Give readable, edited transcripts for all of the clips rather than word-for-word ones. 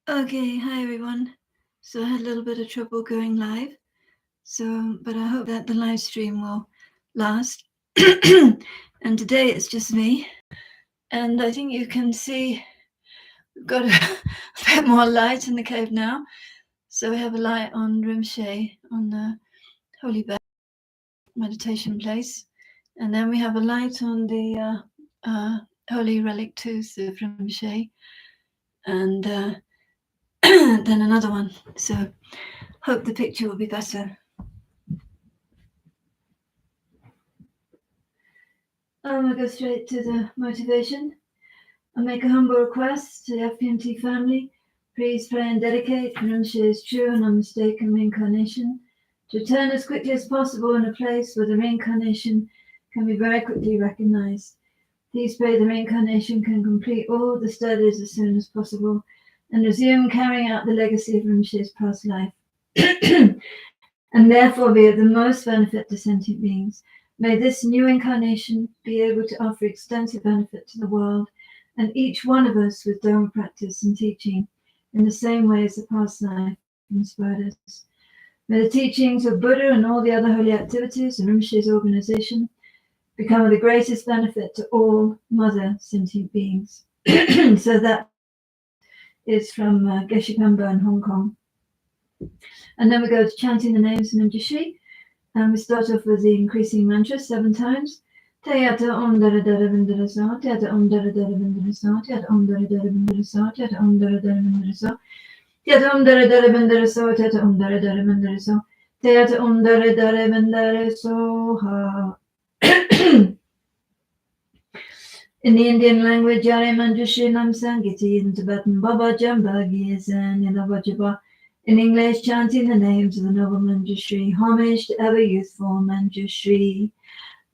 Okay, hi everyone. So I had a little bit of trouble going live. But I hope that the live stream will last. And today it's just me. And I think you can see we've got a bit more light in the cave now. So we have a light on Rinpoche, on the holy meditation place. And then we have a light on the holy relic tooth of Rinpoche. And then another one. So hope the picture will be better. I'm going to go straight to the motivation. I make a humble request to the FPMT family. Please pray and dedicate Rinpoche's true and unmistaken reincarnation to return as quickly as possible in a place where the reincarnation can be very quickly recognized. Please pray the reincarnation can complete all the studies as soon as possible and resume carrying out the legacy of Rinpoche's past life. And therefore be of the most benefit to sentient beings. May this new incarnation be able to offer extensive benefit to the world and each one of us with Dharma practice and teaching in the same way as the past life inspired us. May the teachings of Buddha and all the other holy activities in Rinpoche's organization become of the greatest benefit to all mother sentient beings. So that is from Geshe Pemba in Hong Kong. And then we go to chanting the names of Nimjashri. And we start off with the increasing mantra 7 times. Tayata Om Dara Dara Vindara Sa, Tayata Om Dara Dara Vindara Sa, Tayata Om Dara Dara Vindara Sa, Tayata Om Dara Dara Vindara Sa, Tayata Om Dara Dara Vindara Sa, Tayata Om Dara Dara Vindara Sa, Tayata Om Dara Dara Vindara Soha. In the Indian language, Yare Manjushri Nam Sangiti, in Tibetan, Baba Jambagi is an Yadavajaba. In English, chanting the names of the noble Manjushri, homage to ever youthful Manjushri.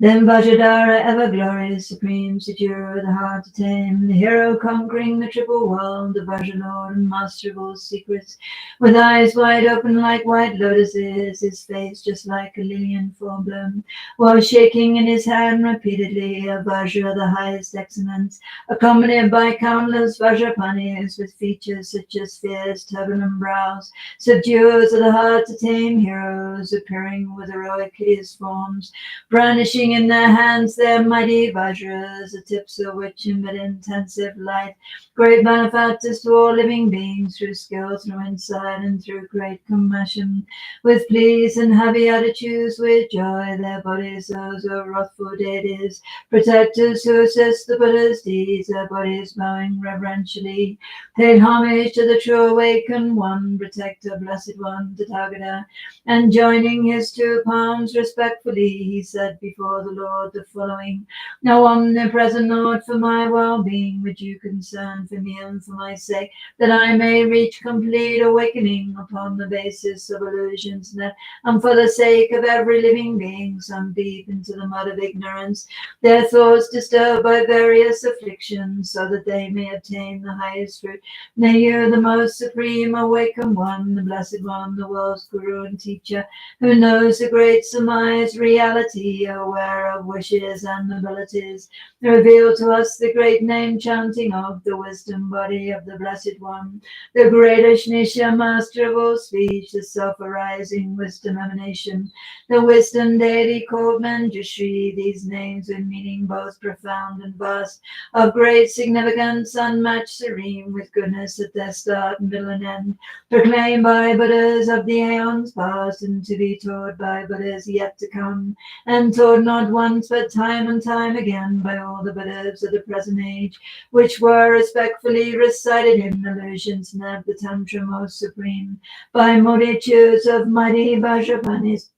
Then Vajradhara, ever glorious, supreme, secure, the hard to tame, the hero conquering the triple world, the Vajralord and master of all secrets, with eyes wide open like white lotuses, his face just like a lily in full bloom, while shaking in his hand repeatedly a Vajra, the highest excellence, accompanied by countless Vajrapanis with features such as fierce turban brows, subduers of the hard to tame heroes, appearing with heroic hideous forms, brandishing in their hands their mighty vajras, the tips of which emit intensive light, great benefactors to all living beings through skill, through insight, and through great compassion, with pleas and happy attitudes, with joy, their bodies, those of wrathful deities, protectors who assist the Buddha's deeds, their bodies bowing reverentially, paid homage to the true awakened one, protector, blessed one, Tathagata, and joining his 2 palms respectfully, he said before the Lord the following: Now, omnipresent Lord, for my well-being, would you concern for me and for my sake, that I may reach complete awakening upon the basis of illusions, and for the sake of every living being sunk deep into the mud of ignorance, their thoughts disturbed by various afflictions, so that they may obtain the highest fruit. May you, the most supreme awakened one, the blessed one, the world's guru and teacher, who knows the great surmise reality, aware of wishes and abilities, reveal to us the great name chanting of the wisdom body of the blessed one, the great Ashnisha, master of all speech, the self-arising wisdom emanation, the wisdom deity called Manjushri, these names with meaning both profound and vast, of great significance, unmatched, serene, with goodness at their start, middle, and end, proclaimed by Buddhas of the aeons past, and to be taught by Buddhas yet to come, and taught not once but time and time again by all the Buddhas of the present age, which were respectfully recited in allusions of the Tantra most supreme, by multitudes of mighty Vajrapanis,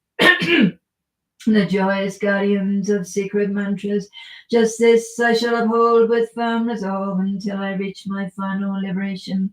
the joyous guardians of secret mantras. Just this I shall uphold with firm resolve until I reach my final liberation,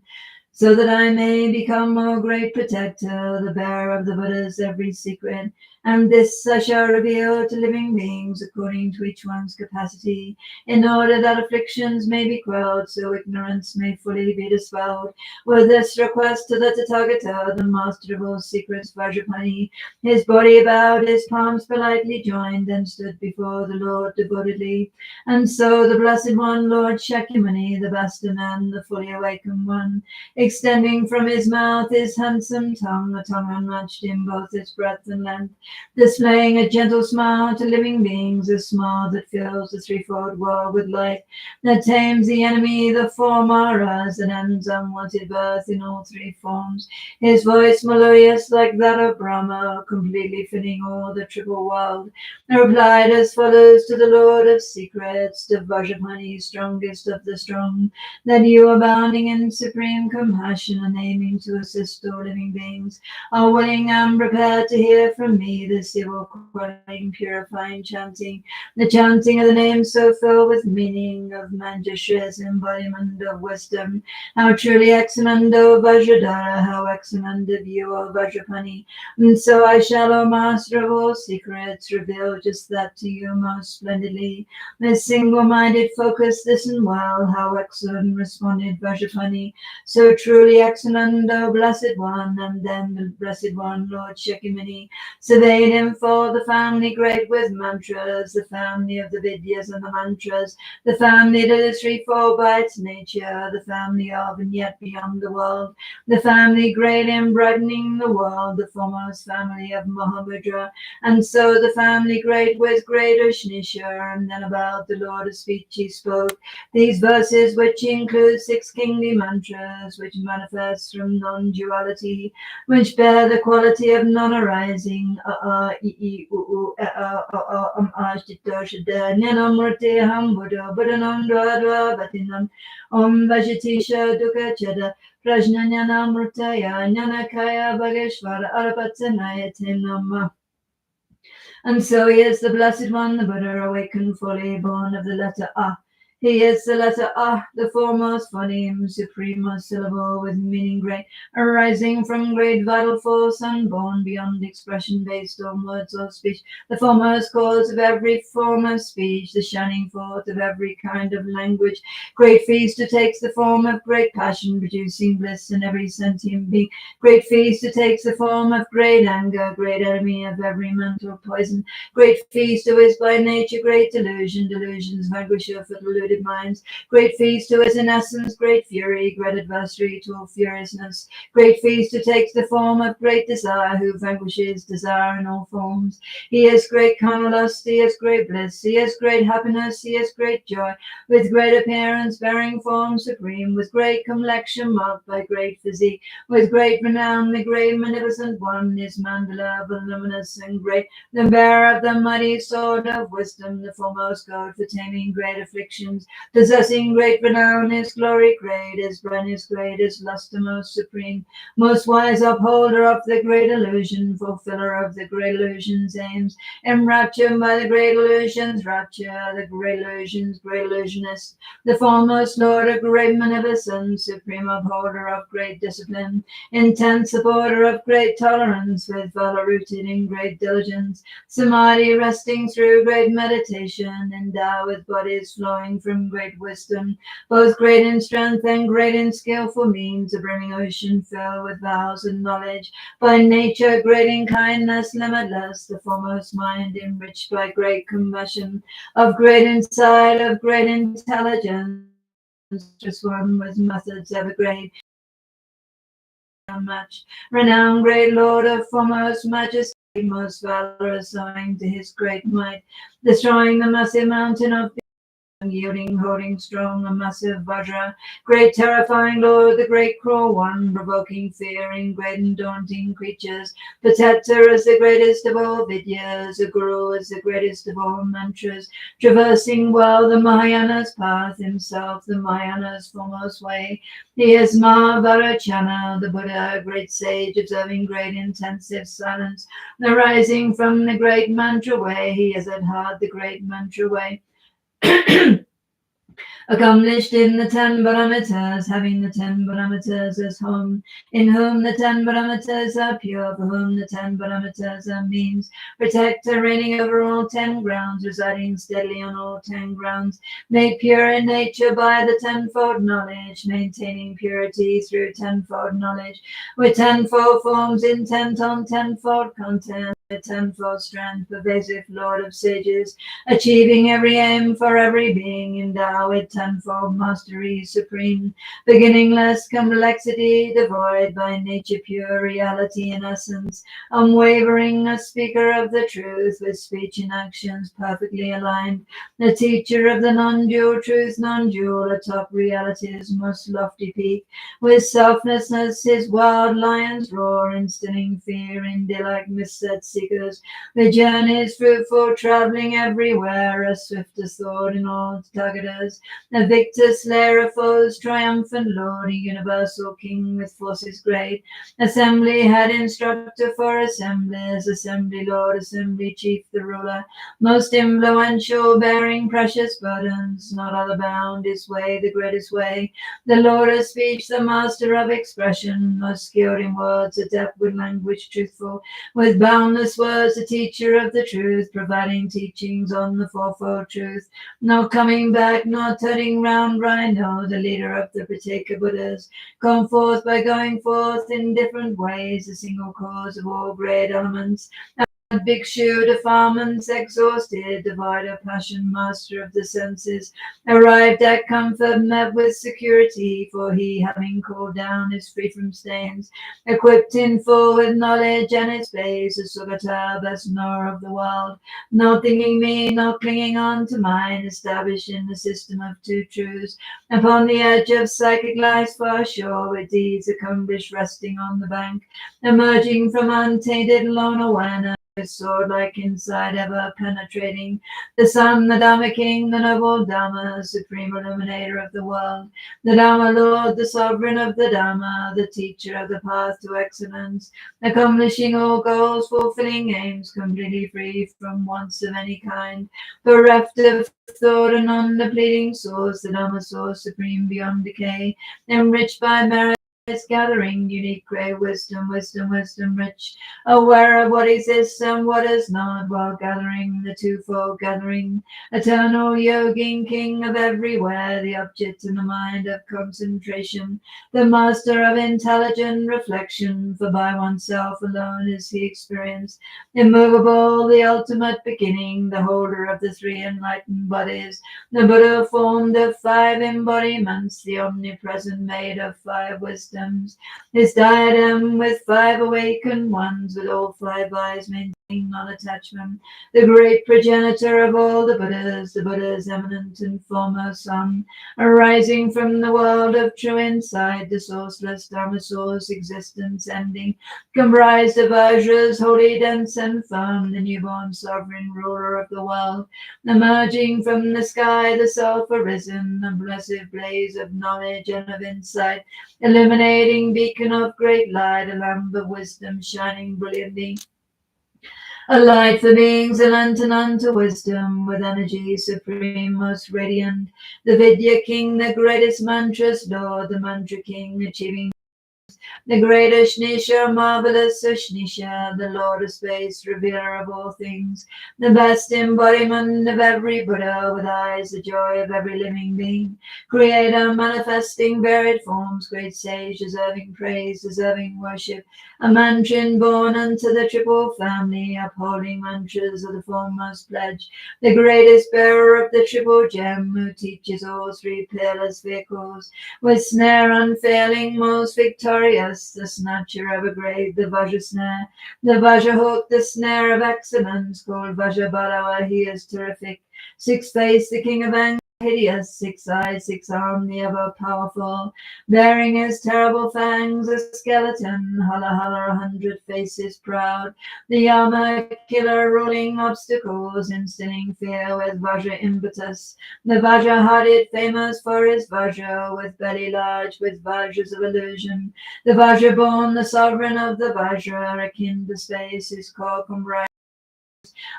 so that I may become more great protector, the bearer of the Buddha's every secret, And this I shall reveal to living beings according to each one's capacity, in order that afflictions may be quelled, so ignorance may fully be dispelled. With this request to the Tathagata, the master of all secrets, Vajrapani, his body bowed, his palms politely joined, and stood before the Lord devotedly. And so the Blessed One, Lord Shakyamuni, the Master Man, the fully awakened one, extending from his mouth his handsome tongue, a tongue unmatched in both its breadth and length, displaying a gentle smile to living beings, a smile that fills the threefold world with light, that tames the enemy, the four maras, and ends unwanted birth in all three forms. His voice melodious like that of Brahma, completely filling all the triple world, replied as follows to the Lord of Secrets, to Vajrapani, strongest of the strong, that you, abounding in supreme compassion and aiming to assist all living beings, are willing and prepared to hear from me the civil quelling, purifying chanting, the chanting of the name so filled with meaning of Manjushri's embodiment of wisdom. How truly excellent, O Vajradhara, how excellent of you, O Vajrapani. And so I shall, O Master of all secrets, reveal just that to you most splendidly. With single-minded focus, listen well, how excellent responded Vajrapani. So truly excellent, O Blessed One. And then the Blessed One, Lord Shakyamuni, surveyed him for the family great with mantras, the family of the Vidyas and the mantras, the family that is threefold by its nature, the family of and yet beyond the world, the family great in brightening the world, the foremost family of Mahamudra, and so the family great with great Ushnisha. And then about the Lord of speech he spoke these verses, which include 6 kingly mantras, which manifest from non-duality, which bear the quality of non-arising. Om Vajitisha Dukkha Cheda Prajnanyana Murtaya Nyanakaya Bhageshwara Arapatanaya Nama. And so he is the Blessed One, the Buddha, awakened fully, born of the letter Ah. He is the letter Ah, the foremost phoneme, supremest syllable with meaning great, arising from great vital force, unborn beyond expression based on words or speech, the foremost cause of every form of speech, the shining forth of every kind of language, great feast who takes the form of great passion, producing bliss in every sentient being, great feast who takes the form of great anger, great enemy of every mental poison, great feast who is by nature great delusion, delusions vanquisher for deluded minds, great feast who is in essence great fury, great adversary to all furiousness, great feast who takes the form of great desire, who vanquishes desire in all forms. He is great carnal lust, he is great bliss, he is great happiness, he is great joy, with great appearance bearing form supreme, with great complexion marked by great physique, with great renown, the great magnificent one is mandala, voluminous and great, the bearer of the mighty sword of wisdom, the foremost god for taming great afflictions, possessing great renown, his glory great, his brain is great, his luster most supreme, most wise upholder of the great illusion, fulfiller of the great illusion's aims, enraptured by the great illusion's rapture, the great illusionist, the foremost lord of great magnificence, supreme upholder of great discipline, intense supporter of great tolerance, with valor rooted in great diligence, samadhi resting through great meditation, endowed with bodies flowing from great wisdom, both great in strength and great in skillful means, a brimming ocean filled with vows and knowledge, by nature great in kindness limitless, the foremost mind enriched by great compassion, of great insight, of great intelligence, just one with methods ever great, unmatched, renowned great lord of foremost majesty, most valorous owing to his great might, destroying the massive mountain of yielding, holding strong, a massive Vajra, great terrifying Lord, the great cruel one, provoking fear in great and daunting creatures, protector is the greatest of all Vidyas, the Guru is the greatest of all mantras, traversing well the Mahayana's path, himself the Mahayana's foremost way. He is Mahavarachana, the Buddha, great sage, observing great intensive silence, arising from the great mantra way. He is at heart the great mantra way. accomplished in the 10 parameters, having the 10 parameters as home, in whom the 10 parameters are pure, for whom the 10 parameters are means, protector reigning over all 10 grounds, residing steadily on all 10 grounds, made pure in nature by the tenfold knowledge, maintaining purity through tenfold knowledge, with tenfold forms intent on tenfold content, with tenfold strength, pervasive Lord of sages, achieving every aim for every being, endowed with tenfold mastery supreme, beginningless complexity, devoid by nature pure reality in essence, unwavering, a speaker of the truth, with speech and actions perfectly aligned, the teacher of the non-dual truth, non-dual, atop reality's most lofty peak, with selflessness his wild lions roar, instilling fear in delight misled seekers. The journey is fruitful, traveling everywhere, as swift as thought in all targeters. The victor, slayer of foes, triumphant Lord, a universal king with forces great. Assembly head, instructor for assemblies, assembly Lord, assembly chief, the ruler, most influential, bearing precious burdens, not other bound, his way, the greatest way. The Lord of speech, the master of expression, most skilled in words, adept with language truthful, with boundless words, the teacher of the truth, providing teachings on the fourfold truth. No coming back, no turning round, rhino, the leader of the Pratyeka Buddhas, come forth by going forth in different ways, the single cause of all great elements. Bhikshu, defilements exhausted, divider, passion, master of the senses, arrived at comfort, met with security, for he, having cooled down, is free from stains, equipped in full with knowledge and its base, a Sugata, best knower of the world, no thinking me, no clinging on to mine, established in the system of two truths, upon the edge of psychic life's far shore, with deeds accomplished, resting on the bank, emerging from untainted lone awareness, sword like inside, ever penetrating the sun, the Dharma king, the noble Dharma, supreme illuminator of the world, the Dharma Lord, the sovereign of the Dharma, the teacher of the path to excellence, accomplishing all goals, fulfilling aims, completely free from wants of any kind, bereft of thought and non-depleting source, the Dharma source, supreme beyond decay, enriched by merit, gathering unique great wisdom, wisdom, wisdom rich, aware of what exists and what is not, while gathering the twofold gathering, eternal yogin, king of everywhere, the object in the mind of concentration, the master of intelligent reflection, for by oneself alone is he experienced, immovable, the ultimate beginning, the holder of the three enlightened bodies, the Buddha formed of 5 embodiments, the omnipresent made of 5 wisdoms, his diadem with 5 awakened ones, with all 5 eyes maintaining non-attachment, the great progenitor of all the Buddha's eminent and foremost son, arising from the world of true insight, the sourceless Dharma source, existence ending, comprised of Vajras, holy, dense, and firm, the newborn sovereign ruler of the world, emerging from the sky, the self arisen, a blessed blaze of knowledge and of insight, illuminating beacon of great light, a lamp of wisdom shining brilliantly, a light for beings, a lantern unto wisdom, with energy supreme, most radiant, the Vidya king, the greatest mantras lord, the mantra king, achieving the great Ushnisha, marvelous Ushnisha, the Lord of space, revealer of all things, the best embodiment of every Buddha, with eyes the joy of every living being, creator manifesting varied forms, great sage, deserving praise, deserving worship, a mantrin born unto the triple family, upholding mantras of the foremost pledge, the greatest bearer of the triple gem, who teaches all 3 peerless vehicles, with snare unfailing, most victorious, the snatcher of a grave, the Vajra snare, the Vajra hook, the snare of excellence, called Vajra Balawa, he is terrific, 6-faced, the king of anger, hideous, 6 eyes, 6 armed, the ever powerful, bearing his terrible fangs, a skeleton, hala hala, 100 faces proud, the Yama killer, ruling obstacles, instilling fear with Vajra impetus, the Vajra hearted, famous for his Vajra, with belly large, with Vajras of illusion, the Vajra born, the sovereign of the Vajra, akin to space, his core comprised,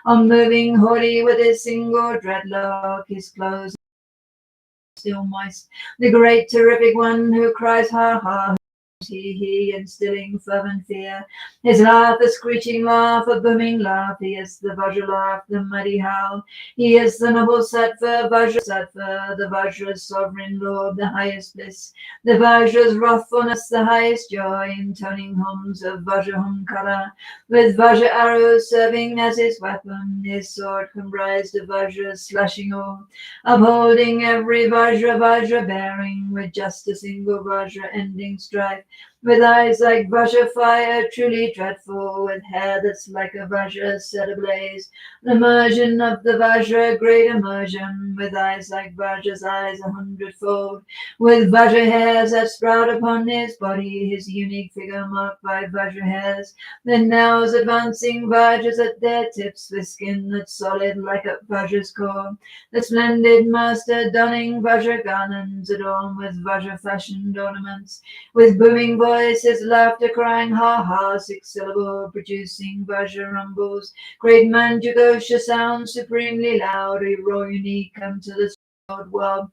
unmoving, haughty, with his single dreadlock, his clothes still moist. The great terrific one who cries ha ha, he, instilling fervent fear. His laugh, a screeching laugh, a booming laugh. He is the Vajra laugh, the mighty howl. He is the noble Sattva, Vajra Sattva, the Vajra's sovereign lord, the highest bliss. The Vajra's wrathfulness, the highest joy, intoning hums of Vajra Humkara, with Vajra arrows serving as his weapon, his sword comprised of Vajras slashing all, upholding every Vajra bearing, with just a single Vajra ending strife. With eyes like Vajra fire, truly dreadful, with hair that's like a Vajra set ablaze. The immersion of the Vajra, great immersion, with eyes like Vajra's eyes 100-fold, with Vajra hairs that sprout upon his body, his unique figure marked by Vajra hairs. Then nails advancing Vajras at their tips, with skin that's solid like a Vajra's core. The splendid master donning Vajra garments adorned with Vajra fashioned ornaments, with booming voice, his laughter crying ha ha, 6-syllable, producing Vajra rumbles. Great Manjugosha sound supremely loud, a roar unique unto the world.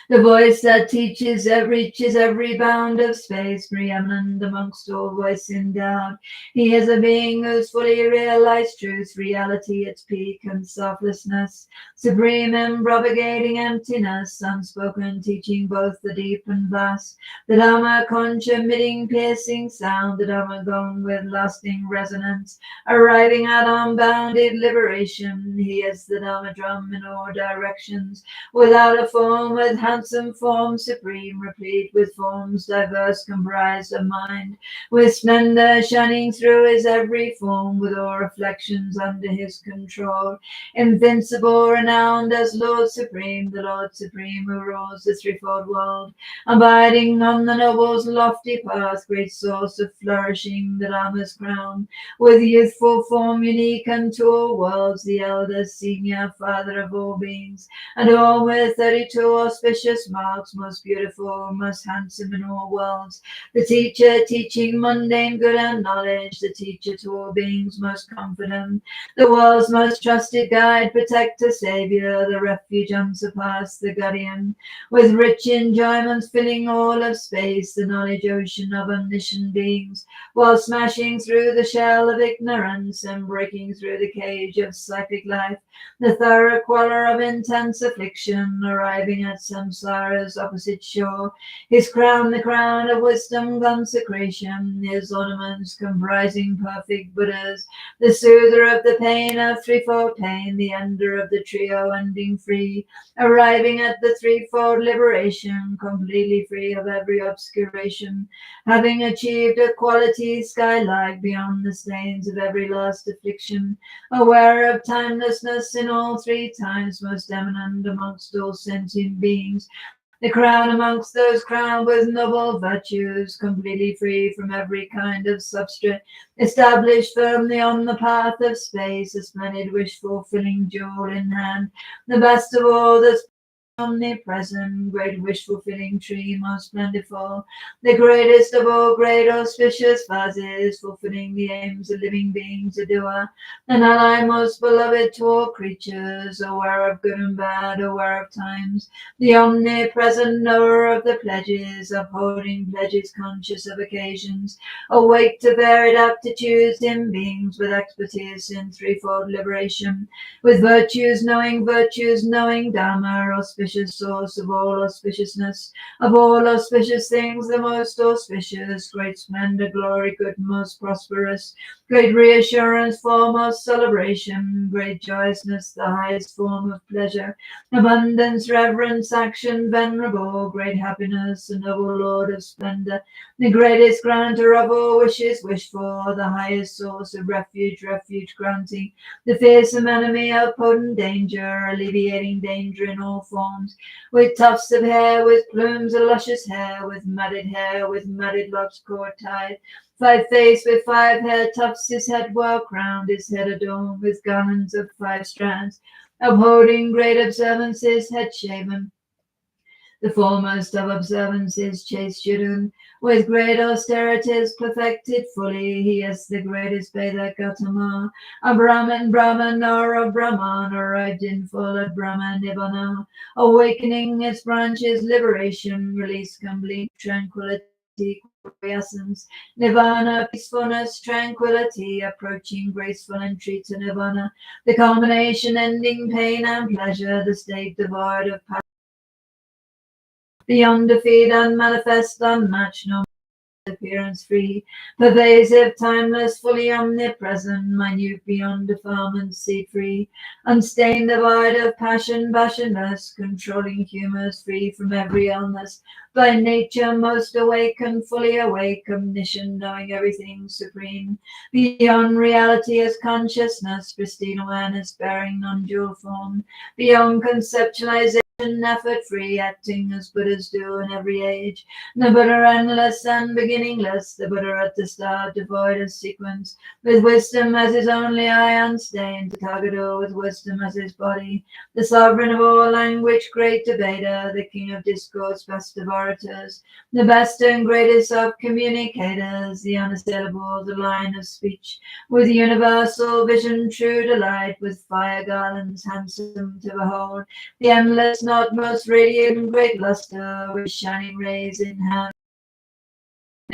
The voice that reaches every bound of space, preeminent amongst all voice endowed. He is a being who's fully realized truth, reality, its peak and selflessness, supreme and propagating emptiness, unspoken, teaching both the deep and vast. The Dharma conch emitting piercing sound, the Dharma gong with lasting resonance, arriving at unbounded liberation. He is the Dharma drum in all directions, without a form, with handsome form supreme, replete with forms diverse, comprised of mind, with splendor shining through his every form, with all reflections under his control, invincible, renowned as Lord Supreme, the Lord Supreme who rules the threefold world, abiding on the noble's lofty path, great source of flourishing, the Dharma's crown, with youthful form unique unto all worlds, the elder, senior, father of all beings, and all with 32 auspicious marks, most beautiful, most handsome in all worlds. The teacher teaching mundane good and knowledge, the teacher to all beings most confident, the world's most trusted guide, protector, savior, the refuge unsurpassed, the guardian, with rich enjoyments filling all of space, the knowledge ocean of omniscient beings, while smashing through the shell of ignorance and breaking through the cage of psychic life, the thorough queller of intense affliction, arriving at samsara's opposite shore, his crown the crown of wisdom consecration, his ornaments comprising perfect Buddhas, the soother of the pain of threefold pain, the ender of the trio ending free, arriving at the threefold liberation, completely free of every obscuration, having achieved a quality sky-like beyond the stains of every last affliction, aware of timelessness in all three times, most eminent amongst all sentient beings, the crown amongst those crowned with noble virtues, completely free from every kind of substrate, established firmly on the path of space, a splendid wish-fulfilling jewel in hand, the best of all that's omnipresent, great wish-fulfilling tree, most plentiful, the greatest of all great auspicious vases, fulfilling the aims of living beings, a doer, an ally most beloved to all creatures, aware of good and bad, aware of times, the omnipresent knower of the pledges, upholding pledges, conscious of occasions, awake to varied aptitudes in beings, with expertise in threefold liberation, with virtues knowing Dharma, auspicious source of all auspiciousness, of all auspicious things, the most auspicious, great splendor, glory, good, most prosperous, great reassurance, foremost celebration, great joyousness, the highest form of pleasure, abundance, reverence, action, venerable, great happiness, the noble Lord of splendor, the greatest granter of all wishes wished for, the highest source of refuge granting, the fearsome enemy of potent danger, alleviating danger in all forms, with tufts of hair, with plumes of luscious hair, with matted locks cord tied, 5 face with 5 hair tufts, his head well crowned, his head adorned with garlands of 5 strands, upholding great observances, head shaven, The foremost of observances, chaste Shirun, with great austerities perfected fully. He is the greatest Veda Gautama, a Brahman or a Brahman, or arrived in full at Brahman Nibbana, awakening its branches, liberation, release, complete tranquility, quiescence, Nirvana, peacefulness, tranquility, approaching graceful entry to Nirvana, the culmination ending pain and pleasure, the state devoid of passion, the undefeated, unmanifest, unmatched, no appearance free, pervasive, timeless, fully omnipresent, minute beyond defilement, seed free, unstained, devoid of passion, passionless, controlling humors, free from every illness, by nature most awakened, fully awake, omniscient, knowing everything, supreme, beyond reality as consciousness, pristine awareness, bearing non-dual form, beyond conceptualization, effort free, acting as Buddhas do in every age, the Buddha endless and beginningless, the Buddha at the start, devoid of sequence, with wisdom as his only eye unstained, the Tathagata with wisdom as his body, the sovereign of all language, great debater, the king of discourse, best of orators, the best and greatest of communicators, the unassailable, the line of speech, with universal vision, true delight, with fire garlands, handsome to behold, the endless, not most radiant, great luster, with shining rays in hand.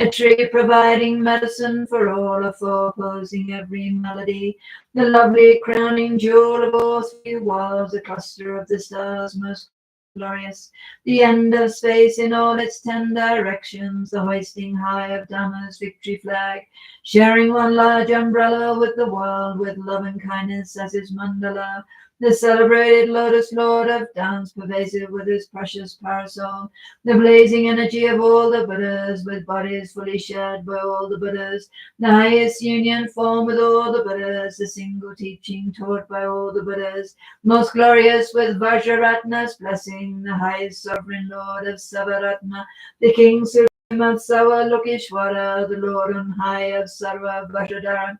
A tree providing medicine for all, of opposing every melody. The lovely crowning jewel of all three worlds, a cluster of the stars most glorious. The end of space in all its 10 directions, the hoisting high of Dhamma's victory flag, sharing one large umbrella with the world, with love and kindness as his mandala. The celebrated lotus lord of dance, pervasive with his precious parasol, the blazing energy of all the Buddhas, with bodies fully shared by all the Buddhas, the highest union form with all the Buddhas, the single teaching taught by all the Buddhas, most glorious with Vajraratna's blessing, the highest sovereign lord of Savaratna, the king supreme of Sawa Lokeshwara, the lord on high of Sarva Vajradhara,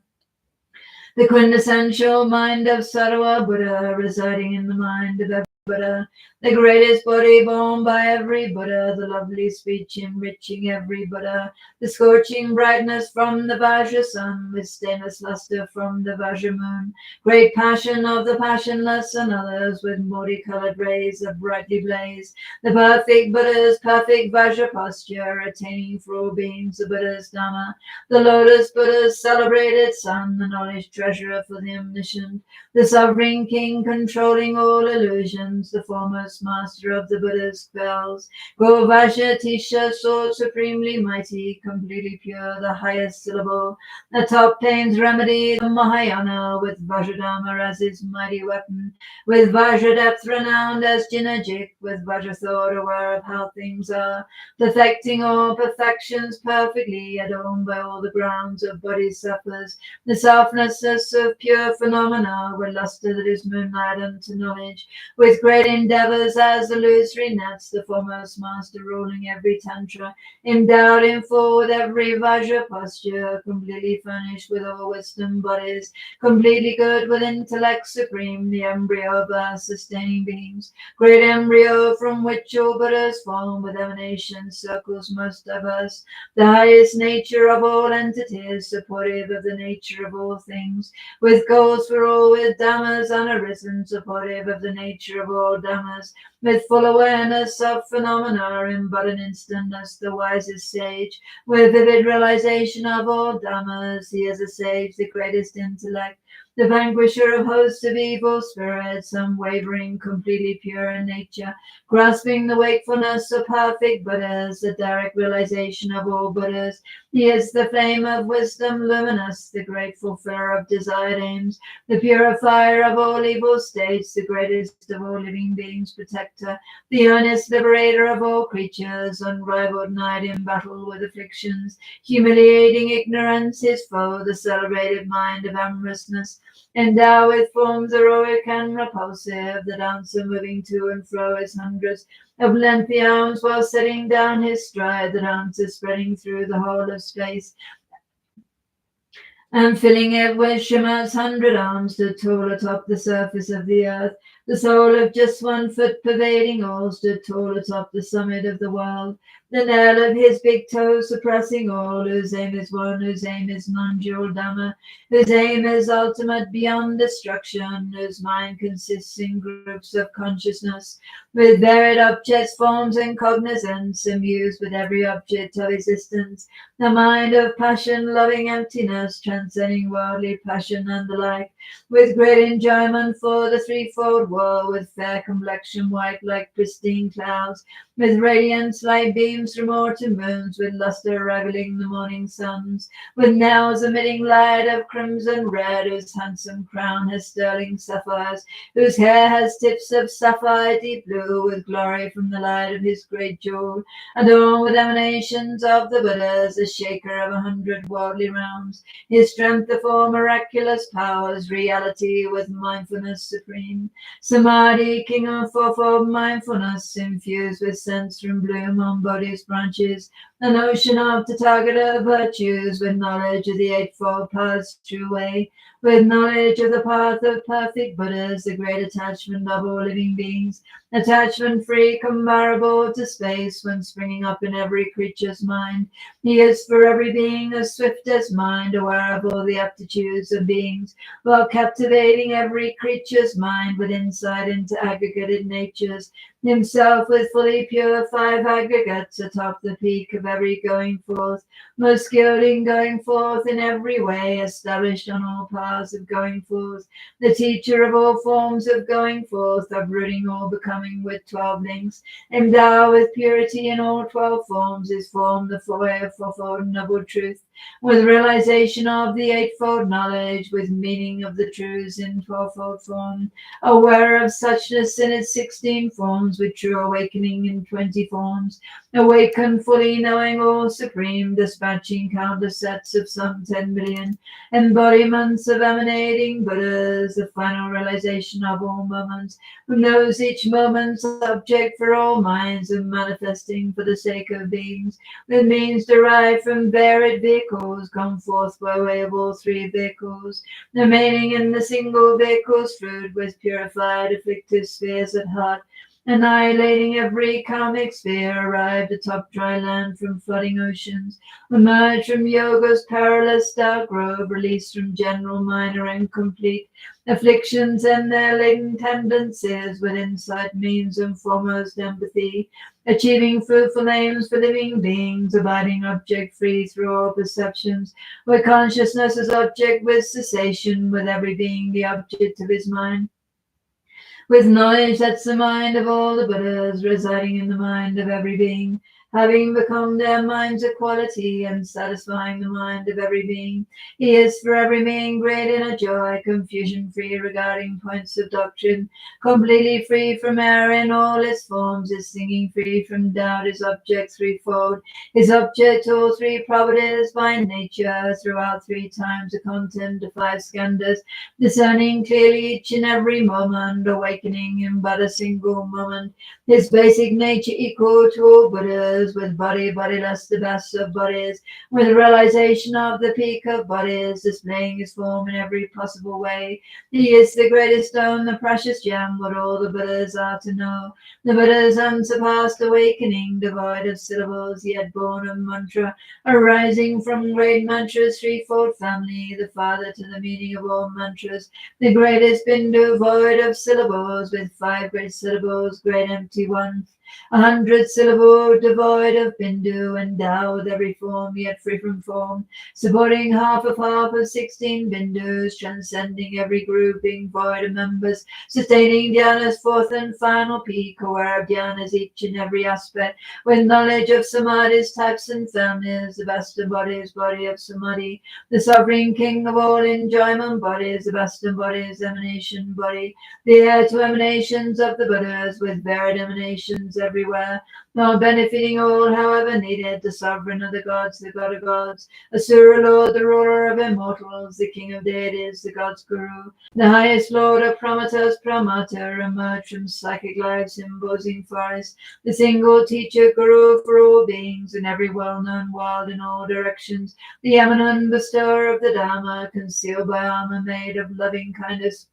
the quintessential mind of Sarva Buddha, residing in the mind of every Buddha, the greatest body born by every Buddha, the lovely speech enriching every Buddha, the scorching brightness from the Vajra sun, with stainless luster from the Vajra moon, great passion of the passionless and others, with multicolored rays that brightly blaze, the perfect Buddha's perfect Vajra posture, attaining for all beings the Buddha's Dhamma, the lotus Buddha's celebrated son, the knowledge treasurer for the omniscient, the sovereign king controlling all illusions, the foremost master of the Buddha's spells, Govajra Tisha, sword supremely mighty, completely pure, the highest syllable, the top pain's remedy, the Mahayana, with Vajradharma as his mighty weapon, with Vajra depth renowned as Jinajik, with Vajra thought aware of how things are, perfecting all perfections perfectly, adorned by all the grounds of bodhisattvas, the selflessness of pure phenomena, with luster that is moonlight unto knowledge, with great endeavors as illusory nets, the foremost master ruling every tantra, endowed in full with every Vajra posture, completely furnished with all wisdom bodies, completely good with intellect supreme, the embryo of our sustaining beings, great embryo from which all Buddhas form, with emanations, circles most diverse, the highest nature of all entities, supportive of the nature of all things, with goals for all, with dhammas unarisen, supportive of the nature of all dhammas, with full awareness of phenomena, embodied instantness, the wisest sage, with vivid realization of all dhammas, he is a sage, the greatest intellect, the vanquisher of hosts of evil spirits, unwavering, completely pure in nature, grasping the wakefulness of perfect Buddhas, the direct realization of all Buddhas. He is the flame of wisdom luminous, the great fulfiller of desired aims, the purifier of all evil states, the greatest of all living beings, protector, the earnest liberator of all creatures, unrivaled knight in battle with afflictions, humiliating ignorance his foe, the celebrated mind of amorousness, endowed with forms heroic and repulsive, the dancer moving to and fro his hundreds of lengthy arms while setting down his stride, the dancer spreading through the whole of space and filling it with Shima's 100 arms, stood tall atop the surface of the earth, The soul of just 1 foot pervading all stood tall atop the summit of the world. The nail of his big toe suppressing all, whose aim is one, whose aim is non-dual Dhamma, whose aim is ultimate beyond destruction, whose mind consists in groups of consciousness, with varied objects, forms, and cognizance, imbued with every object of existence, the mind of passion, loving emptiness, transcending worldly passion and the like, with great enjoyment for the threefold world, with fair complexion white like pristine clouds, with radiance like beams from autumn moons, with luster rivaling the morning suns, with nails emitting light of crimson red, whose handsome crown has sterling sapphires, whose hair has tips of sapphire deep blue, with glory from the light of his great jewel, adorned with emanations of the Buddhas, the shaker of 100 worldly realms, his strength of all miraculous powers, reality with mindfulness supreme, Samadhi, king of fourfold mindfulness, infused with sense from bloom on body's branches, an ocean of Tathagata virtues, with knowledge of the eightfold path's true way, with knowledge of the path of perfect Buddhas, the great attachment of all living beings, attachment free, comparable to space, when springing up in every creature's mind. He is for every being as swift as mind, aware of all the aptitudes of beings, while captivating every creature's mind with insight into aggregated natures, himself with fully pure 5 aggregates atop the peak of every going forth, most skilled in going forth in every way, established on all paths of going forth, the teacher of all forms of going forth, uprooting all becoming with 12 links, endowed with purity in all 12 forms, is formed the way of fourfold noble truth, with realization of the eightfold knowledge, with meaning of the truths in 12-fold form, aware of suchness in its 16 forms, with true awakening in 20 forms, awakened fully knowing all supreme, dispatching countless sets of some 10 million embodiments of emanating Buddhas, the final realization of all moments, who knows each moment's object for all minds and manifesting for the sake of beings, with means derived from varied vehicles, come forth by way of all 3 vehicles, remaining in the single vehicle's fruit, with purified afflictive spheres at heart, annihilating every karmic sphere, arrived atop dry land from flooding oceans, emerged from yoga's perilous dark grove, released from general, minor, and complete afflictions and their latent tendencies, with insight, means, and foremost empathy, achieving fruitful aims for living beings, abiding object-free through all perceptions, where consciousness is object with cessation, with every being the object of his mind, with knowledge that's the mind of all the Buddhas, residing in the mind of every being, having become their mind's equality and satisfying the mind of every being. He is for every being great in a joy, confusion-free regarding points of doctrine, completely free from error in all its forms, is singing free from doubt, his object threefold, his object all 3 properties by nature, throughout 3 times the content of 5 skandhas, discerning clearly each and every moment, awakening in but a single moment, his basic nature equal to all Buddhas, with body, bodiless, the best of bodies, with realization of the peak of bodies, displaying his form in every possible way. He is the greatest stone, the precious gem, what all the Buddhas are to know. The Buddha's unsurpassed awakening, devoid of syllables, yet born of mantra, arising from great mantras, threefold family, the father to the meaning of all mantras, the greatest Bindu, void of syllables, with 5 great syllables, great empty ones, 100 syllable, devoid of Bindu, endowed with every form, yet free from form, supporting half of 16 Bindus, transcending every grouping, void of members, sustaining Dhyana's 4th and final peak, aware of Dhyana's each and every aspect, with knowledge of Samadhi's types and families, the best of bodies, body of Samadhi, the sovereign king of all enjoyment bodies, the best of bodies, emanation body, the heir to emanations of the Buddhas, with varied emanations everywhere, now benefiting all however needed, the sovereign of the gods, the god of gods, Asura Lord, the ruler of immortals, the king of deities, the god's guru, the highest lord of Pramatas, Pramata, emerged from psychic lives imposing forest, the single teacher, guru for all beings in every well-known world in all directions, the eminent bestower of the Dharma, concealed by armor made of loving kindness,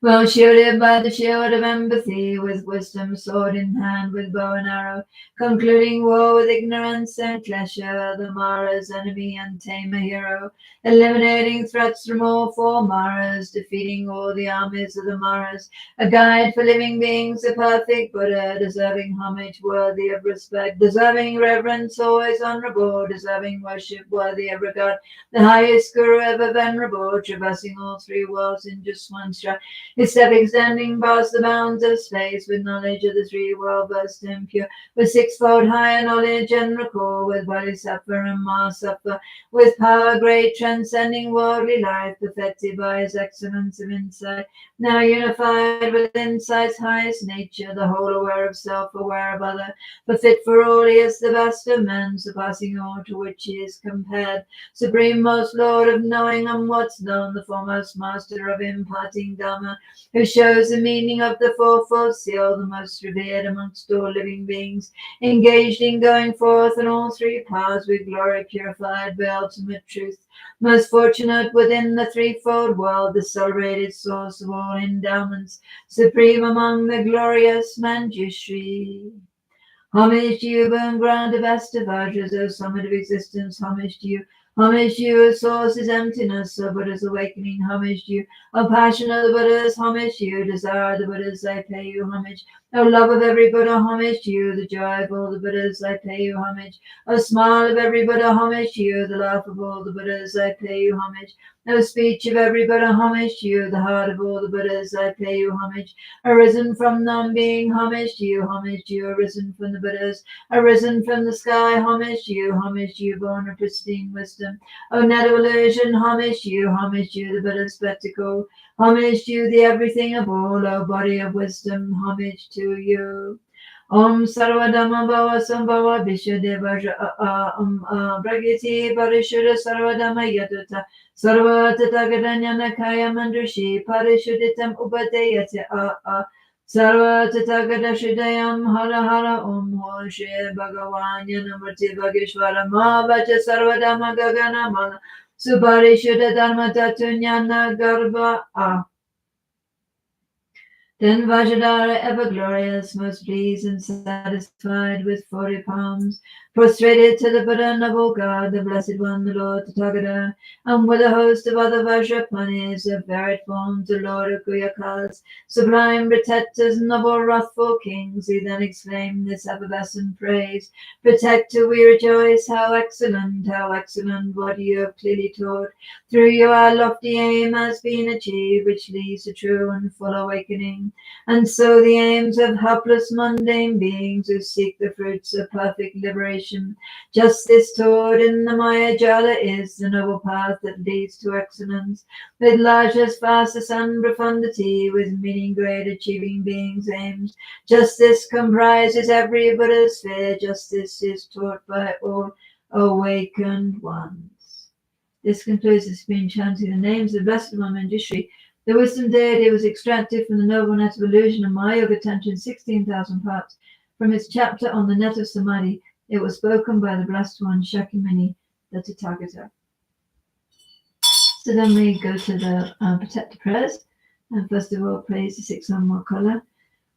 Well shielded by the shield of empathy, with wisdom sword in hand, with bow and arrow, concluding war with ignorance and Klesha, the Mara's enemy and tamer hero, eliminating threats from all four Maras, defeating all the armies of the Maras, a guide for living beings, a perfect Buddha, deserving homage, worthy of respect, deserving reverence, always honorable, deserving worship, worthy of regard, the highest Guru ever venerable, traversing all three worlds in just one stride. His step extending past the bounds of space, with knowledge of the three world burst and pure, with sixfold higher knowledge and recall, with Bodhisattva and Mahasattva, with power great transcending worldly life, perfected by his excellence of insight, now unified with insight's highest nature, the whole aware of self, aware of other, for fit for all he is the best of men, surpassing all to which he is compared, supreme most lord of knowing and what's known, the foremost master of imparting Dhamma, who shows the meaning of the fourfold seal, the most revered amongst all living beings, engaged in going forth in all three paths with glory purified by ultimate truth, most fortunate within the threefold world, the celebrated source of all endowments, supreme among the glorious Manjushri. Homage to you, born ground of Ashtavajras, O summit of existence, homage to you. Homage to you, O source is emptiness, O Buddha's awakening, homage to you. O passion of the Buddhas, homage to you. Desire of the Buddhas, I pay you homage. O love of every Buddha, homage to you. The joy of all the Buddhas, I pay you homage. O smile of every Buddha, homage to you. The laugh of all the Buddhas, I pay you homage. O speech of every Buddha, homage to you. The heart of all the Buddhas, I pay you homage. Arisen from non-being, homage to you, arisen from the Buddhas, arisen from the sky, homage to you, born of pristine wisdom. O net of illusion, homage to you, the Buddha's spectacle, homage to you, the everything of all, O body of wisdom, homage to you. Om Sarvadhamma Bhava Sambhava Vishuddheva Bragiti Parishuddha Sarvadhamma Yatuta Sarva Tathagatanana Kaya Mandrashi Parishuddhitam Upadeyate Sarva Tathagata Shrudayam Hara Hara Om Ho Shri Bhagavanya Namurti Bhagishwara Mahavacha Sarvadhamma Gagana Mala Suparishuddha Dharma Tatunyana Garbha Then Vajradhara, ever glorious, most pleased and satisfied, with 40 palms, prostrated to the Buddha, noble God, the Blessed One, the Lord Tathagata, and with a host of other Vajrapanis of varied forms, the Lord of Guyakas, sublime protectors, noble wrathful kings, he then exclaimed this effervescent praise: Protector, we rejoice, how excellent, what you have clearly taught. Through you our lofty aim has been achieved, which leads to true and full awakening. And so the aims of helpless mundane beings who seek the fruits of perfect liberation, justice taught in the Maya Jala is the noble path that leads to excellence, with largest, fastest, and profundity, with meaning great achieving beings' aims. Justice comprises every Buddha's sphere, justice is taught by all awakened ones. This concludes the screen chanting the names of the Blessed One Manjushri. The wisdom deity was extracted from the Noble Net of Illusion of Mahayoga Tantra in 16,000 parts. From its chapter on the Net of Samadhi, it was spoken by the Blessed One Shakyamuni, the Tathagata. So then we go to the protector prayers. And first of all, praise the 6 Makala.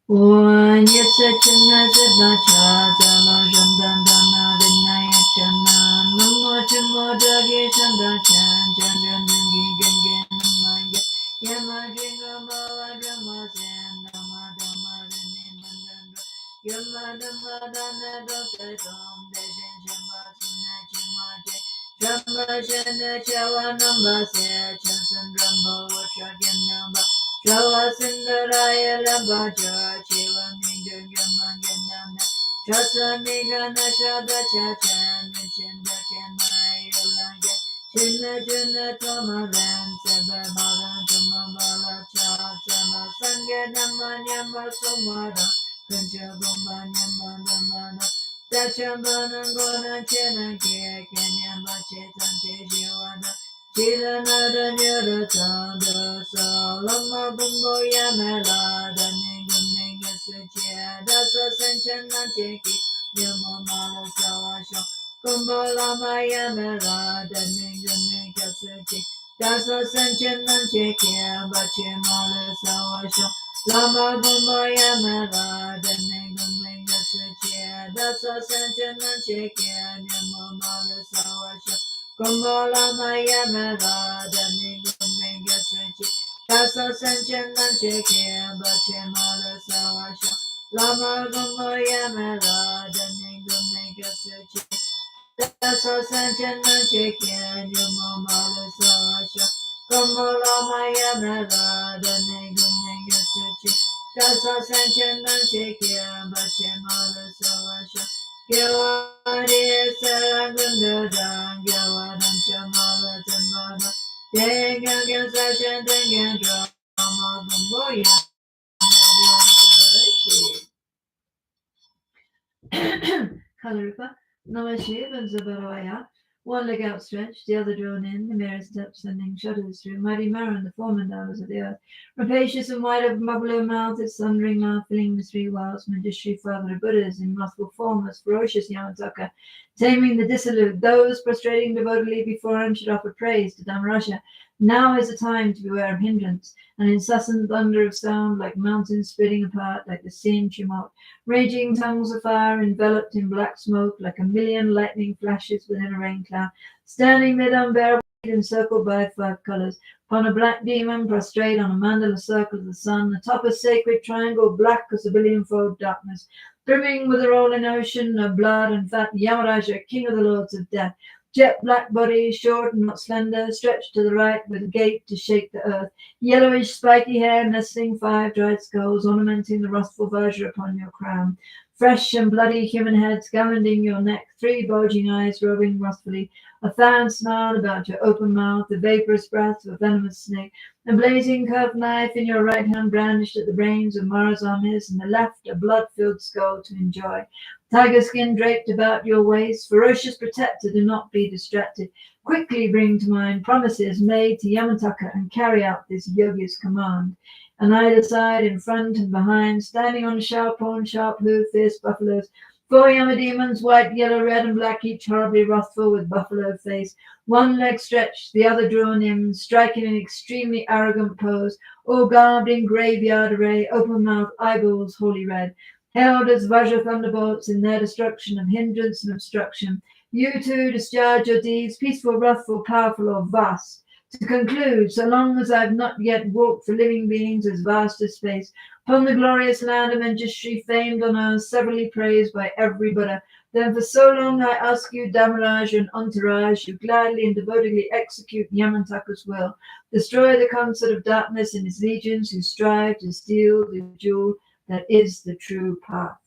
One Yatachana Siddhacha Zala Jandandana Vinayakana Mamo Chimodagi Chandachan Chandrangi Gangan Maya Yamajinga Bava Dramazen Damadamarini Bandandra Yamadamadana Dosatom Dejan Shambasuna Chimaje Shambashana Chavanambasya Chansandrambo Vachagyanamba Javasundaraya Lambaja Chivamingayamanganana Chasamigana Shada Chachan Chindakanaya Langa Chinna Juna Tomaran Seba Balan Tumambala Chasama Sanganamanya Sumara Kanjabumanya Mandamana Dachambanan Gona Chena Kia Kenyamba Chetan Tejiwana Chilanada Nyarata Salama Bungo Yamela Daninga Suchia Dasa Sanchana Cheki Yamamala Sawasho Kumbalama Yamela Daninga Suchi Dasa Sanchen Mancheke, Bachimala Sawasha, Lama Gumbaya Mala, Denenga Seche, Dasa Sanchen Mancheke, Nyamala Sawasha, Gumbala Maya Mala, Denenga Seche, Dasa Sanchen Mancheke, Bachimala Sawasha, Lama Gumbaya Mala, Denenga Seche, Dasa Sanchen Mancheke, Nyamala Sawasha, Gumbala Maya Mala, Denenga Seche, Dasa Sanchen Mancheke, Bachimala Sawasha, Gyawadi Saragunda, Gyawadan Chamala Tamada, Tengan Sasha Tengan Drama Gumboya, Kalarupa, Namashiv and Zabaraya, one leg outstretched, the other drawn in, the mirror steps sending shudders through mighty Maran, the foremost of the earth. Rapacious and wide of buffalo mouth, its thundering laugh filling the three wilds, Manjushri father of Buddhas in wrathful form, as ferocious Yamataka, taming the dissolute, those prostrating devotedly before him should offer praise to Dhammarasha. Now is the time to beware of hindrance, an incessant thunder of sound like mountains splitting apart, like the sea in tumult. Raging tongues of fire enveloped in black smoke like a million lightning flashes within a rain cloud, standing mid unbearable heat encircled by five colors. Upon a black demon prostrate on a mandala circle of the sun, atop a sacred triangle black as a billion-fold darkness, brimming with a rolling ocean of blood and fat, Yamaraja, king of the lords of death. Jet black body, short and not slender, stretched to the right with a gait to shake the earth. Yellowish spiky hair nestling five dried skulls, ornamenting the wrathful verdure upon your crown. Fresh and bloody human heads garlanding your neck, three bulging eyes roving wrathfully, a fan snarl about your open mouth, the vaporous breath of a venomous snake, a blazing curved knife in your right hand brandished at the brains of Mara's armies, and the left a blood-filled skull to enjoy. Tiger skin draped about your waist, ferocious protector, do not be distracted. Quickly bring to mind promises made to Yamataka and carry out this yogi's command. On either side, in front and behind, standing on sharp horn, sharp hoof, fierce buffaloes, four Yamademons, white, yellow, red, and black, each horribly wrathful with buffalo face, one leg stretched, the other drawn in, striking an extremely arrogant pose, all garbed in graveyard array, open mouth, eyeballs holy red, held as Vajra thunderbolts in their destruction of hindrance and obstruction. You too discharge your deeds, peaceful, wrathful, powerful, or vast. To conclude, so long as I've not yet walked for living beings as vast as space, upon the glorious land of Manjushri, famed on earth, severally praised by every Buddha, then for so long I ask you, Dhammaraj and Entourage, you gladly and devotedly execute Yamantaka's will. Destroy the concert of darkness and his legions who strive to steal the jewel that is the true path.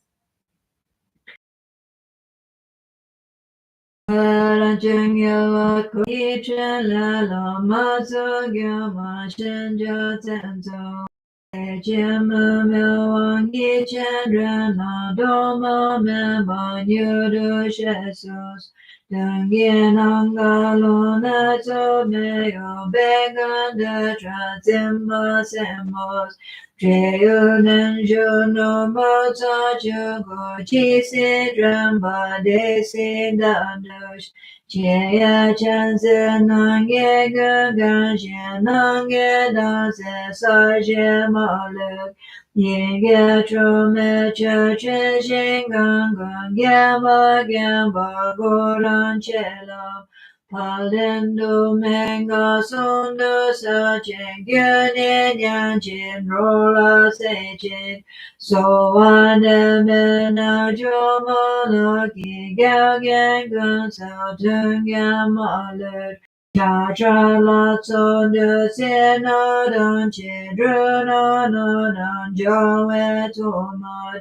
Jaya Chanse Nange Gaga Nange Danse Saje Maluk Yenge Trome Chache Shingang Gyama Gyamba Goran Chela Palendo Menga Sondo Sachen Gyane Nyanjin Rola Sechen so anemena jomala ki gyan gun sao tung yamalu cha cha la so de se na dan che dru na na dan jo we to ma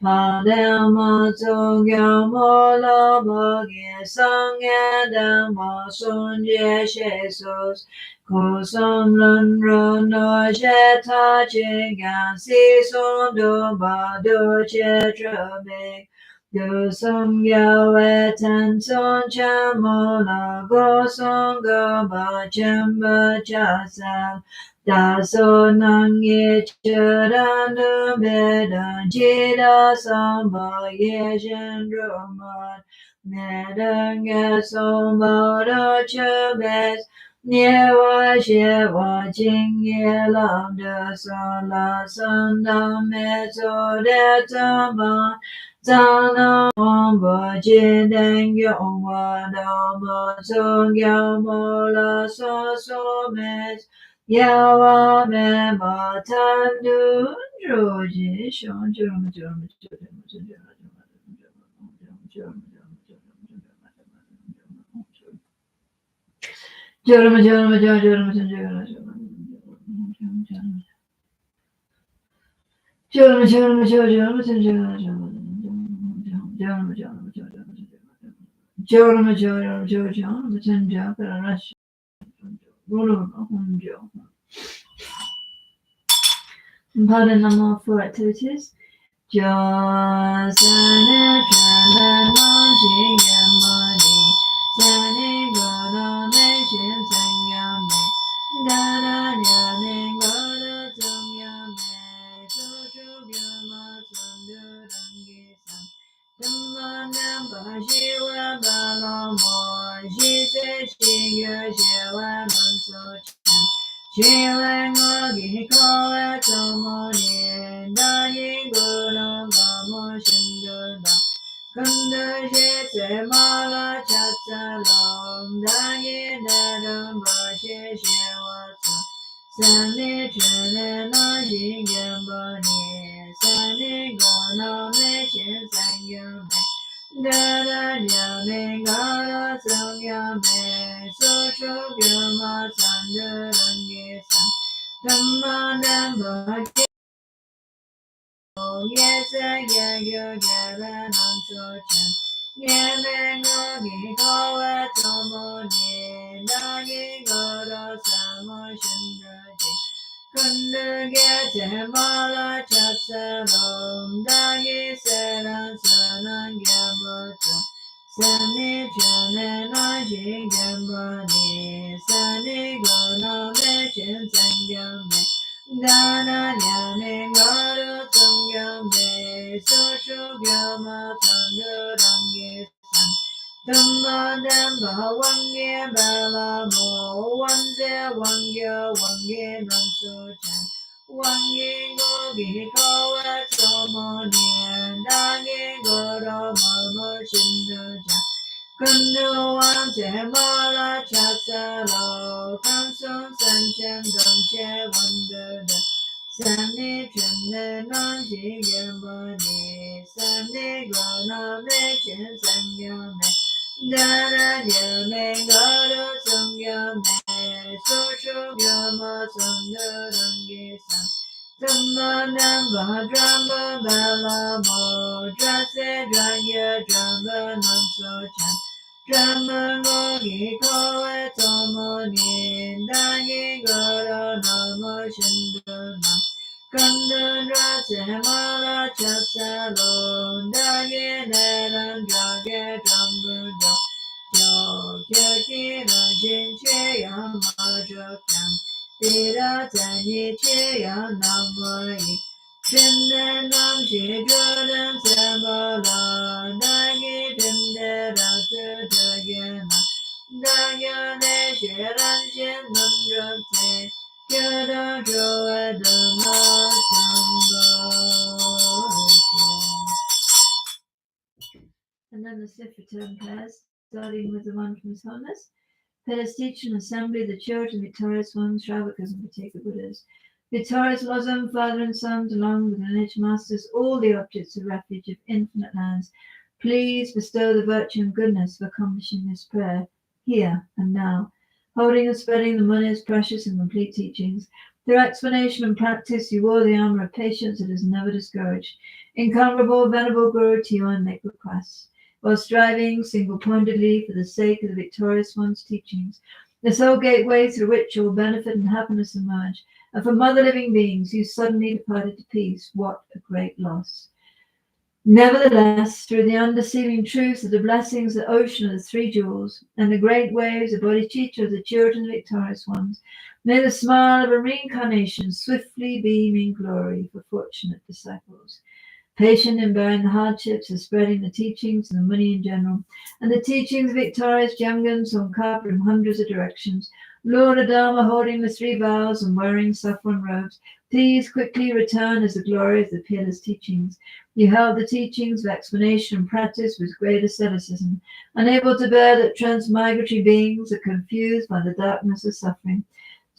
pa le ma so gyan mo la ma ge sang ya dan ma sun je she so Kosam lun run no che ta che gan si son do ba do che trabe. Do sum ya we ten son cha mo la go song go ba chem ba cha sa. Da so nang ye che dan do be dan chi da sam ba ye shen ro ma. Ne dan ge so ba do che be. Niewa xiewa jing ye lam de sa la san da me zo de zama zana wang bo jin den yong wa da mo zong yao mo la so me ya wa me ma tan du zhu ji xiong zhu mu zhu mu zhu mu zhu mu zhu Pardon number 4 activities. And then the fifth return prayers, starting with the one from His Holiness. Let us teach and assembly the children, victorious ones, Shravakas and Pateka Buddhas, victorious Losam, father and sons, along with the lineage masters, all the objects of refuge of infinite lands. Please bestow the virtue and goodness of accomplishing this prayer here and now, holding and spreading the Munis' precious and complete teachings. Through explanation and practice, you wore the armor of patience that is never discouraged. Incomparable, venerable Guru, to you I make requests. While striving single-pointedly for the sake of the victorious one's teachings, the sole gateway through which all benefit and happiness emerge, and from other living beings who suddenly departed to peace, what a great loss. Nevertheless, through the undeceiving truth of the blessings, the ocean of the three jewels, and the great waves of bodhicitta of the children of the victorious ones, may the smile of a reincarnation swiftly beam in glory for fortunate disciples. Patient in bearing the hardships of spreading the teachings of the Muni in general, and the teachings of victorious Jamgans on Kapa in hundreds of directions, Lord Adama, holding the 3 vows and wearing saffron robes, please quickly return as the glory of the peerless teachings. You held the teachings of explanation and practice with great asceticism, unable to bear that transmigratory beings are confused by the darkness of suffering.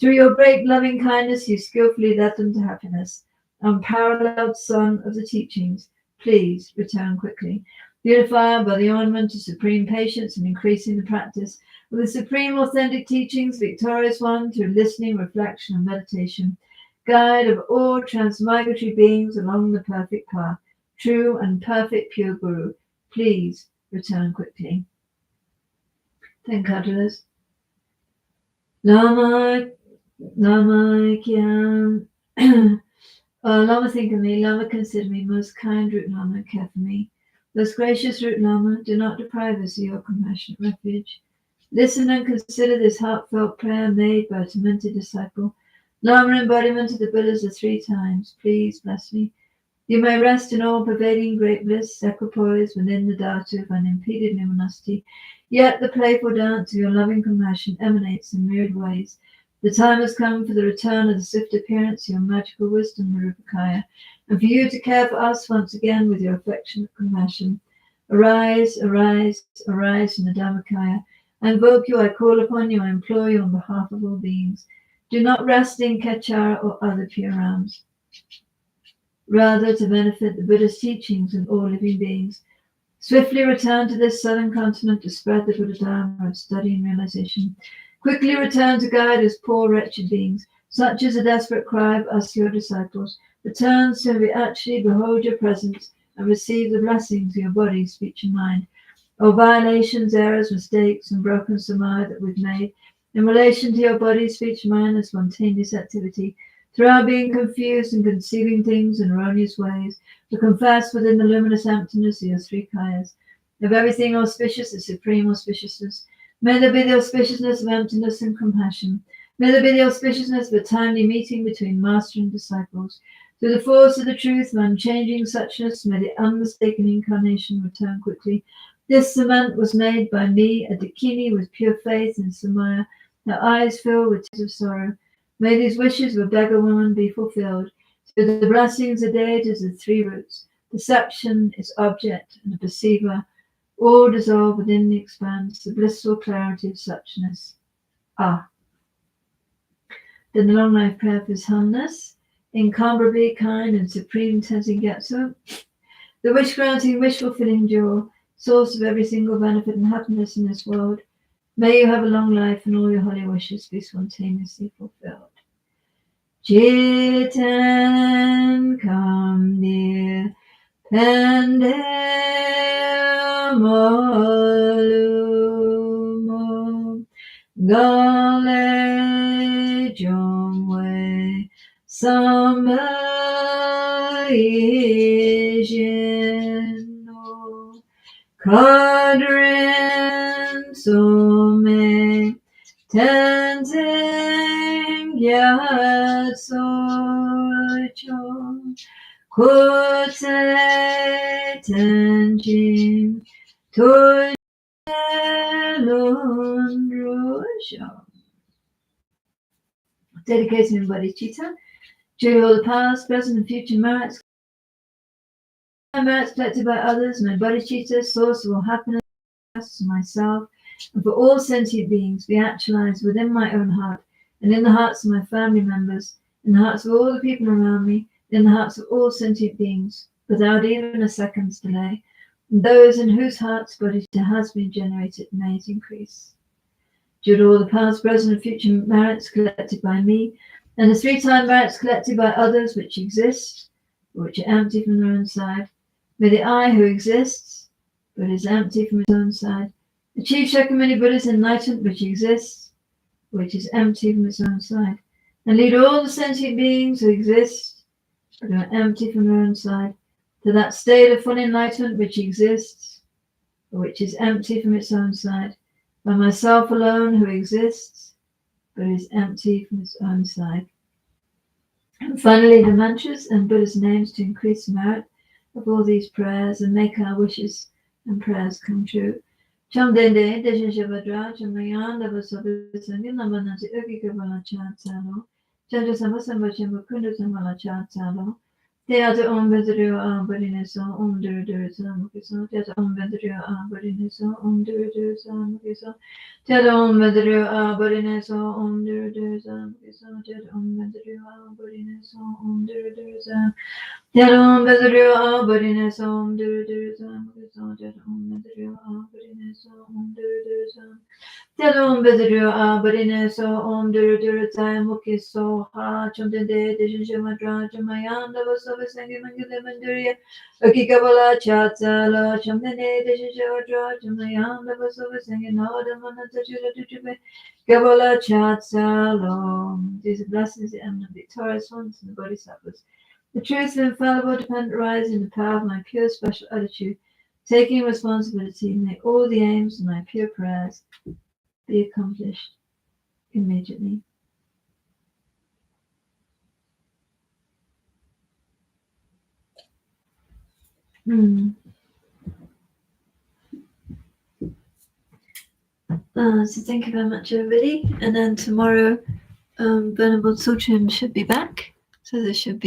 Through your great loving kindness, you skillfully led them to happiness. Unparalleled Son of the teachings, please return quickly. Beautified by the ornament of supreme patience and increasing the practice of the supreme authentic teachings, victorious one, through listening, reflection, and meditation, guide of all transmigratory beings along the perfect path, true and perfect pure Guru, please return quickly. Thank Cuddlers. Lama Kyam. Lama think of me, Lama consider me, most kind Root Lama, care for me. Most gracious Root Lama, do not deprive us of your compassionate refuge. Listen and consider this heartfelt prayer made by a tormented disciple. Lama, embodiment of the Buddhas of 3 times, please bless me. You may rest in all-pervading great bliss, equipoised within the dhatu of unimpeded luminosity. Yet the playful dance of your loving compassion emanates in myriad ways. The time has come for the return of the swift appearance of your magical wisdom, Marupakaya, and for you to care for us once again with your affectionate compassion. Arise, arise, arise from the Dhammakaya. I invoke you, I call upon you, I implore you on behalf of all beings. Do not rest in Kachara or other pure realms. Rather, to benefit the Buddha's teachings and all living beings, swiftly return to this southern continent to spread the Buddha Dharma of study and realization. Quickly return to guide us poor wretched beings, such as the desperate cry of us, your disciples. Return so we actually behold your presence and receive the blessings of your body, speech, and mind. All violations, errors, mistakes, and broken samadhi that we've made in relation to your body, speech, mind, and spontaneous activity, through our being confused and conceiving things in erroneous ways, we confess within the luminous emptiness of your 3 kayas, of everything auspicious, the supreme auspiciousness. May there be the auspiciousness of emptiness and compassion. May there be the auspiciousness of a timely meeting between master and disciples. Through the force of the truth of unchanging suchness, may the unmistaken incarnation return quickly. This cement was made by me, a Dakini with pure faith in Samaya, her eyes filled with tears of sorrow. May these wishes of a beggar woman be fulfilled. Through the blessings of deities of 3 roots, perception, its object, and the perceiver, all dissolve within the expanse, the blissful clarity of suchness. Then the long life prayer for His Holiness, incomparably kind and supreme Tenzin Gyatso, the wish-granting, wish-fulfilling jewel, source of every single benefit and happiness in this world. May you have a long life and all your holy wishes be spontaneously fulfilled. Jiten come near, pendemolumo, gale jomwe, samaijino, kadrin some, Tenzin Gyatso Cho, Kote Tenjin, Tojelun Rosho. Dedicated to Bodhicitta, due to all the past, present, and future merits collected by others, my Bodhicitta, source of all happiness, myself, and for all sentient beings be actualized within my own heart and in the hearts of my family members, in the hearts of all the people around me, in the hearts of all sentient beings, without even a second's delay. And those in whose hearts bodhicitta has been generated, may it increase. Due to all the past, present, and future merits collected by me, and the 3-time merits collected by others which exist, or which are empty from their own side, may the I who exists, but is empty from its own side, achieve Shakyamuni Buddha's enlightenment which exists, which is empty from its own side, and lead all the sentient beings who exist, but are empty from their own side, to that state of full enlightenment which exists, which is empty from its own side, by myself alone who exists, but is empty from its own side. And finally, the mantras and Buddha's names to increase the merit of all these prayers and make our wishes and prayers come true. Chamdende, Deshin Shavadra, Chamayan, Navasabisangi, Namanati, Ukikabala Chatsalo, Chandrasama Chimba Kundasamala Chatsalo, Theatre on Vedrio Ambarineso, Durdurism, Theatre on Vedrio Ambarineso, Durdurism, Theatre on Vedrio Ambarineso, Durdurism, Theatre on Vedrio Ambarineso, Durdurism. Yadom Bezrio Abadinesom Durism, Yadom Bezrio Abadinesom Durism. Yadom Bezrio Abadinesom Durism, Mukiso Ha, Chumdende, Dishamadra, Chumayanda, Vasavisangi Mangulimanduria, Akikabala Chatsala, Chumdende, Dishamadra, Chumayanda, Vasavisangi Noda Manatachula Tuchube, Kabala Chatsalo. These are blessings, the eminent victorious ones, and the bodhisattvas. The truth and infallible dependent rise in the power of my pure special attitude, taking responsibility. May all the aims of my pure prayers be accomplished immediately. So thank you very much, everybody. And then tomorrow, Venerable Tsultrim should be back. So there should be